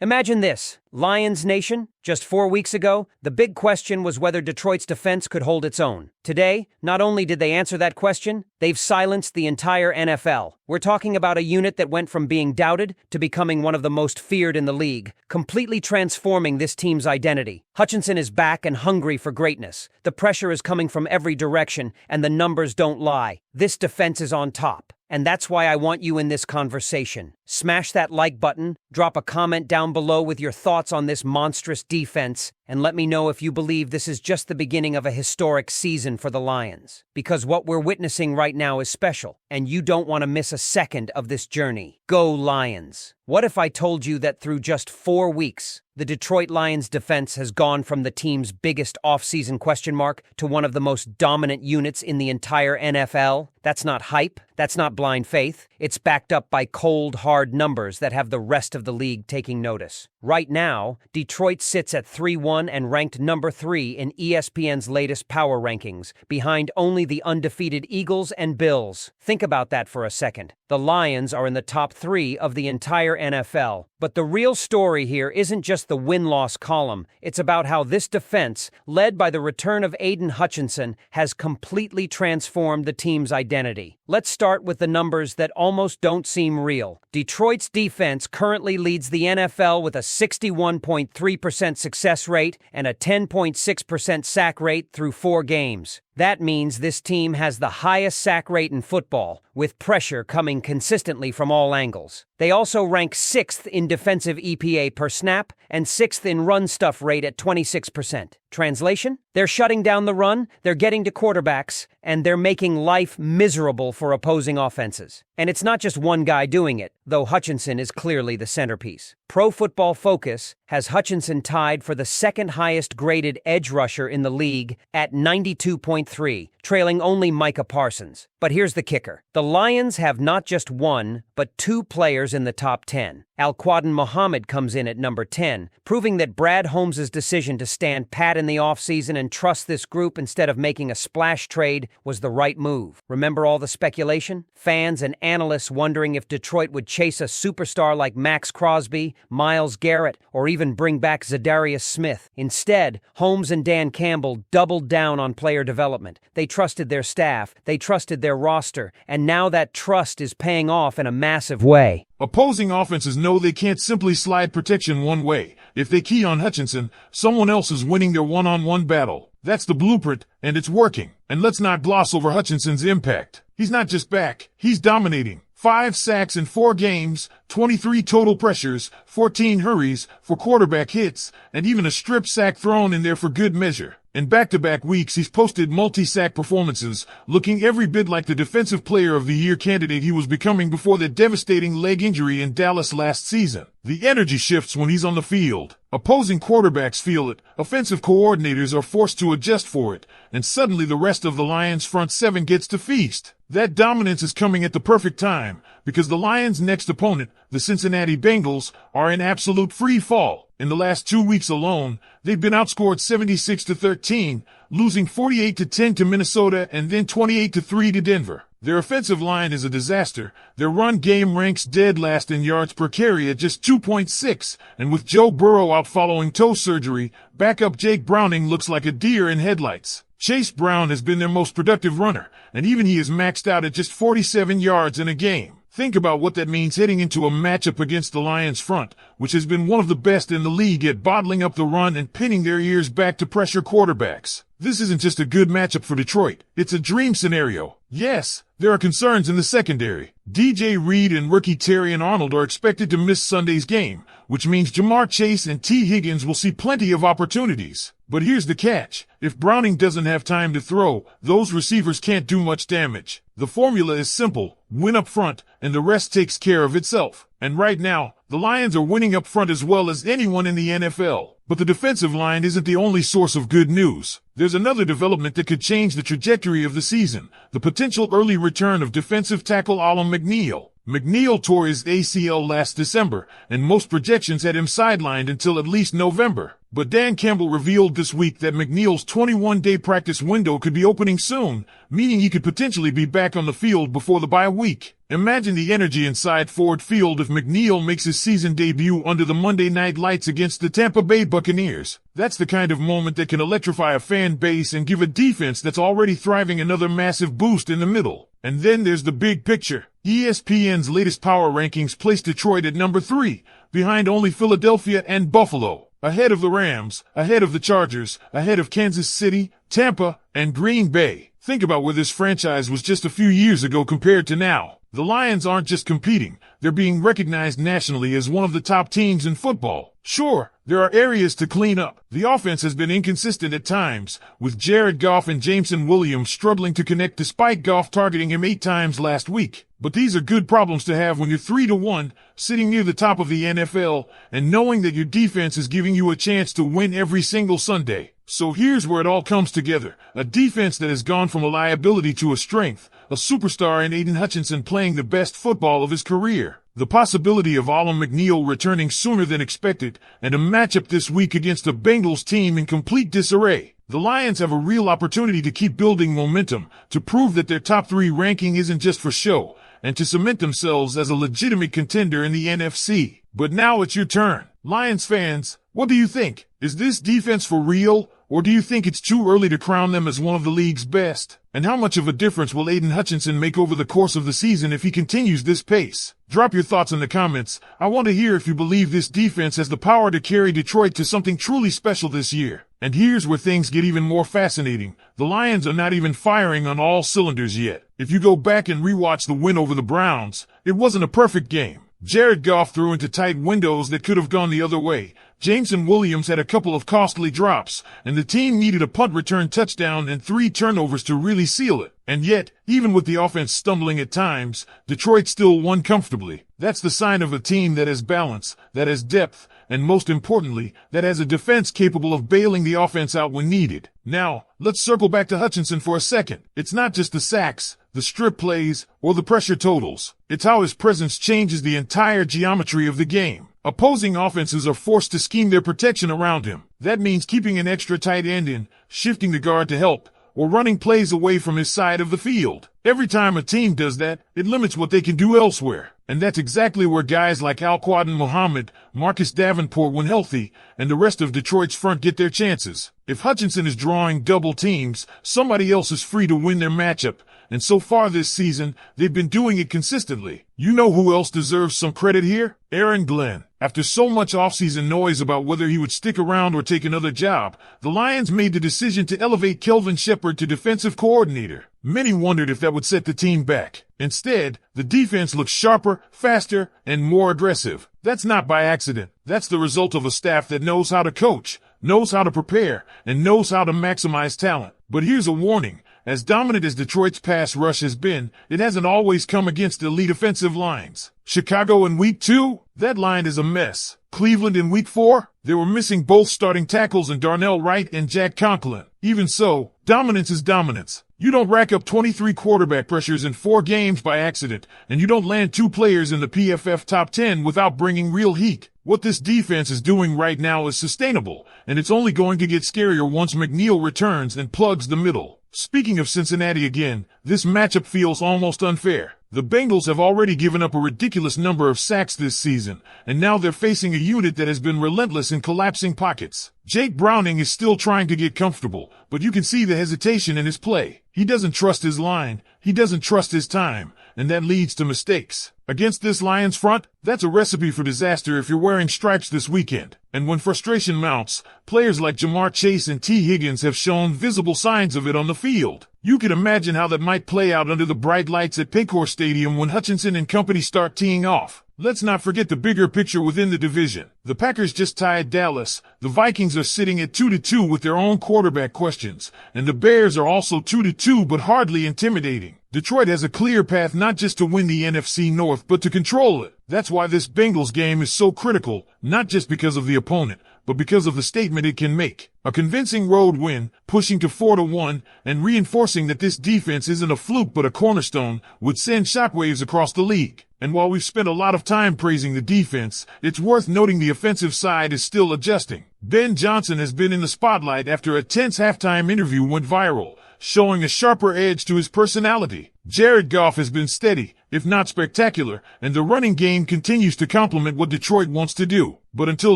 Imagine this, Lions Nation. Just 4 weeks ago, the big question was whether Detroit's defense could hold its own. Today, not only did they answer that question, they've silenced the entire NFL. We're talking about a unit that went from being doubted to becoming one of the most feared in the league, completely transforming this team's identity. Hutchinson is back and hungry for greatness. The pressure is coming from every direction, and the numbers don't lie. This defense is on top. And that's why I want you in this conversation. Smash that like button, drop a comment down below with your thoughts on this monstrous defense, and let me know if you believe this is just the beginning of a historic season for the Lions. Because what we're witnessing right now is special, and you don't want to miss a second of this journey. Go Lions! What if I told you that through just 4 weeks, the Detroit Lions defense has gone from the team's biggest offseason question mark to one of the most dominant units in the entire NFL? That's not hype. That's not blind faith. It's backed up by cold, hard numbers that have the rest of the league taking notice. Right now, Detroit sits at 3-1 and ranked number 3 in ESPN's latest power rankings, behind only the undefeated Eagles and Bills. Think about that for a second. The Lions are in the top 3 of the entire NFL. But the real story here isn't just the win-loss column. It's about how this defense, led by the return of Aiden Hutchinson, has completely transformed the team's identity. Let's start with the numbers that almost don't seem real. Detroit's defense currently leads the NFL with a 61.3% success rate and a 10.6% sack rate through 4 games. That means this team has the highest sack rate in football, with pressure coming consistently from all angles. They also rank 6th in defensive EPA per snap and 6th in run stuff rate at 26%. Translation? They're shutting down the run, they're getting to quarterbacks, and they're making life miserable for opposing offenses. And it's not just one guy doing it, though Hutchinson is clearly the centerpiece. Pro Football Focus has Hutchinson tied for the second highest graded edge rusher in the league at 92.3, trailing only Micah Parsons. But here's the kicker. The Lions have not just one, but 2 players in the top 10. Al-Quadin Muhammad comes in at number 10, proving that Brad Holmes' decision to stand pat in the offseason and trust this group instead of making a splash trade was the right move. Remember all the speculation? Fans and analysts wondering if Detroit would chase a superstar like Max Crosby, Myles Garrett, or even bring back Zadarius Smith. Instead, Holmes and Dan Campbell doubled down on player development. They trusted their staff, they trusted their roster, and now that trust is paying off in a massive way. Opposing offenses know they can't simply slide protection one way. If they key on Hutchinson, someone else is winning their one-on-one battle. That's the blueprint, and it's working. And let's not gloss over Hutchinson's impact. He's not just back, he's dominating. 5 sacks in 4 games, 23 total pressures, 14 hurries for quarterback hits, and even a strip sack thrown in there for good measure. In back-to-back weeks, he's posted multi-sack performances, looking every bit like the Defensive Player of the Year candidate he was becoming before that devastating leg injury in Dallas last season. The energy shifts when he's on the field. Opposing quarterbacks feel it, offensive coordinators are forced to adjust for it, and suddenly the rest of the Lions' front 7 gets to feast. That dominance is coming at the perfect time, because the Lions' next opponent, the Cincinnati Bengals, are in absolute free fall. In the last 2 weeks alone, they've been outscored 76-13, losing 48-10 to Minnesota and then 28-3 to Denver. Their offensive line is a disaster. Their run game ranks dead last in yards per carry at just 2.6, and with Joe Burrow out following toe surgery, backup Jake Browning looks like a deer in headlights. Chase Brown has been their most productive runner, and even he is maxed out at just 47 yards in a game. Think about what that means heading into a matchup against the Lions front, which has been one of the best in the league at bottling up the run and pinning their ears back to pressure quarterbacks. This isn't just a good matchup for Detroit. It's a dream scenario. Yes, there are concerns in the secondary. DJ Reed and rookie Terrion Arnold are expected to miss Sunday's game, which means Ja'Marr Chase and T. Higgins will see plenty of opportunities. But here's the catch. If Browning doesn't have time to throw, those receivers can't do much damage. The formula is simple. Win up front, and the rest takes care of itself. And right now, the Lions are winning up front as well as anyone in the NFL. But the defensive line isn't the only source of good news. There's another development that could change the trajectory of the season. The potential early return of defensive tackle Alan McNeil. McNeil tore his ACL last December, and most projections had him sidelined until at least November. But Dan Campbell revealed this week that McNeil's 21-day practice window could be opening soon, meaning he could potentially be back on the field before the bye week. Imagine the energy inside Ford Field if McNeil makes his season debut under the Monday night lights against the Tampa Bay Buccaneers. That's the kind of moment that can electrify a fan base and give a defense that's already thriving another massive boost in the middle. And then there's the big picture. ESPN's latest power rankings place Detroit at number 3, behind only Philadelphia and Buffalo. Ahead of the Rams, ahead of the Chargers, ahead of Kansas City, Tampa, and Green Bay. Think about where this franchise was just a few years ago compared to now. The Lions aren't just competing, they're being recognized nationally as one of the top teams in football. Sure, there are areas to clean up. The offense has been inconsistent at times, with Jared Goff and Jameson Williams struggling to connect despite Goff targeting him 8 times last week. But these are good problems to have when you're 3-1, sitting near the top of the NFL, and knowing that your defense is giving you a chance to win every single Sunday. So here's where it all comes together. A defense that has gone from a liability to a strength, a superstar in Aiden Hutchinson playing the best football of his career, the possibility of Alan McNeil returning sooner than expected, and a matchup this week against a Bengals team in complete disarray. The Lions have a real opportunity to keep building momentum, to prove that their top 3 ranking isn't just for show, and to cement themselves as a legitimate contender in the NFC. But now it's your turn. Lions fans, what do you think? Is this defense for real, or do you think it's too early to crown them as one of the league's best? And how much of a difference will Aiden Hutchinson make over the course of the season if he continues this pace? Drop your thoughts in the comments. I want to hear if you believe this defense has the power to carry Detroit to something truly special this year. And here's where things get even more fascinating. The Lions are not even firing on all cylinders yet. If you go back and rewatch the win over the Browns, it wasn't a perfect game. Jared Goff threw into tight windows that could have gone the other way. Jameson Williams had a couple of costly drops, and the team needed a punt return touchdown and 3 turnovers to really seal it. And yet, even with the offense stumbling at times, Detroit still won comfortably. That's the sign of a team that has balance, that has depth, and most importantly, that has a defense capable of bailing the offense out when needed. Now, let's circle back to Hutchinson for a second. It's not just the sacks, the strip plays, or the pressure totals. It's how his presence changes the entire geometry of the game. Opposing offenses are forced to scheme their protection around him. That means keeping an extra tight end in, shifting the guard to help, or running plays away from his side of the field. Every time a team does that, it limits what they can do elsewhere. And that's exactly where guys like Alquadin Muhammad, Marcus Davenport when healthy, and the rest of Detroit's front get their chances. If Hutchinson is drawing double teams, somebody else is free to win their matchup. And so far this season, they've been doing it consistently. You know who else deserves some credit here? Aaron Glenn. After so much offseason noise about whether he would stick around or take another job, the Lions made the decision to elevate Kelvin Shepard to defensive coordinator. Many wondered if that would set the team back. Instead, the defense looks sharper, faster, and more aggressive. That's not by accident. That's the result of a staff that knows how to coach, knows how to prepare, and knows how to maximize talent. But here's a warning. As dominant as Detroit's pass rush has been, it hasn't always come against elite offensive lines. Chicago in Week 2? That line is a mess. Cleveland in Week 4? They were missing both starting tackles in Darnell Wright and Jack Conklin. Even so, dominance is dominance. You don't rack up 23 quarterback pressures in 4 games by accident, and you don't land 2 players in the PFF top 10 without bringing real heat. What this defense is doing right now is sustainable, and it's only going to get scarier once McNeil returns and plugs the middle. Speaking of Cincinnati again, this matchup feels almost unfair. The Bengals have already given up a ridiculous number of sacks this season, and now they're facing a unit that has been relentless in collapsing pockets. Jake Browning is still trying to get comfortable, but you can see the hesitation in his play. He doesn't trust his line, he doesn't trust his time, and that leads to mistakes. Against this Lions front, that's a recipe for disaster if you're wearing stripes this weekend. And when frustration mounts, players like Jamar Chase and T. Higgins have shown visible signs of it on the field. You can imagine how that might play out under the bright lights at Paycor Stadium when Hutchinson and company start teeing off. Let's not forget the bigger picture within the division. The Packers just tied Dallas, the Vikings are sitting at 2-2 with their own quarterback questions, and the Bears are also 2-2 but hardly intimidating. Detroit has a clear path not just to win the NFC North but to control it. That's why this Bengals game is so critical, not just because of the opponent, but because of the statement it can make. A convincing road win, pushing to 4-1, and reinforcing that this defense isn't a fluke but a cornerstone, would send shockwaves across the league. And while we've spent a lot of time praising the defense, it's worth noting the offensive side is still adjusting. Ben Johnson has been in the spotlight after a tense halftime interview went viral, showing a sharper edge to his personality. Jared Goff has been steady, if not spectacular, and the running game continues to complement what Detroit wants to do. But until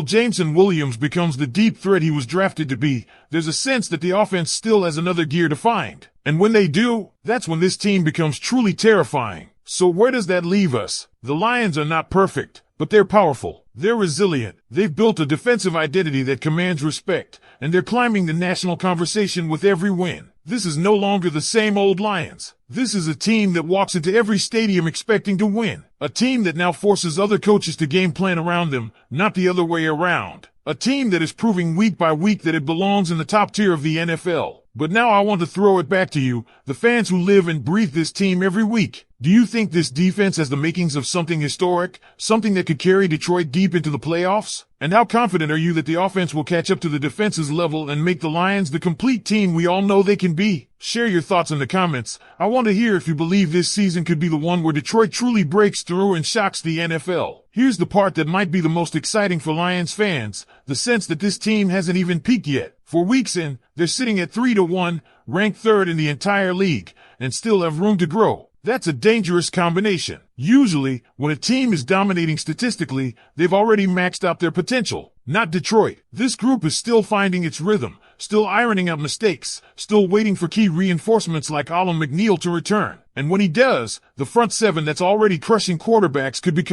Jameson Williams becomes the deep threat he was drafted to be, there's a sense that the offense still has another gear to find. And when they do, that's when this team becomes truly terrifying. So where does that leave us? The Lions are not perfect, but they're powerful. They're resilient. They've built a defensive identity that commands respect, and they're climbing the national conversation with every win. This is no longer the same old Lions. This is a team that walks into every stadium expecting to win. A team that now forces other coaches to game plan around them, not the other way around. A team that is proving week by week that it belongs in the top tier of the NFL. But now I want to throw it back to you, the fans who live and breathe this team every week. Do you think this defense has the makings of something historic, something that could carry Detroit deep into the playoffs? And how confident are you that the offense will catch up to the defense's level and make the Lions the complete team we all know they can be? Share your thoughts in the comments. I want to hear if you believe this season could be the one where Detroit truly breaks through and shocks the NFL. Here's the part that might be the most exciting for Lions fans, the sense that this team hasn't even peaked yet. For weeks in, they're sitting at 3-1, ranked third in the entire league, and still have room to grow. That's a dangerous combination. Usually, when a team is dominating statistically, they've already maxed out their potential. Not Detroit. This group is still finding its rhythm, still ironing out mistakes, still waiting for key reinforcements like Alan McNeil to return. And when he does, the front seven that's already crushing quarterbacks could become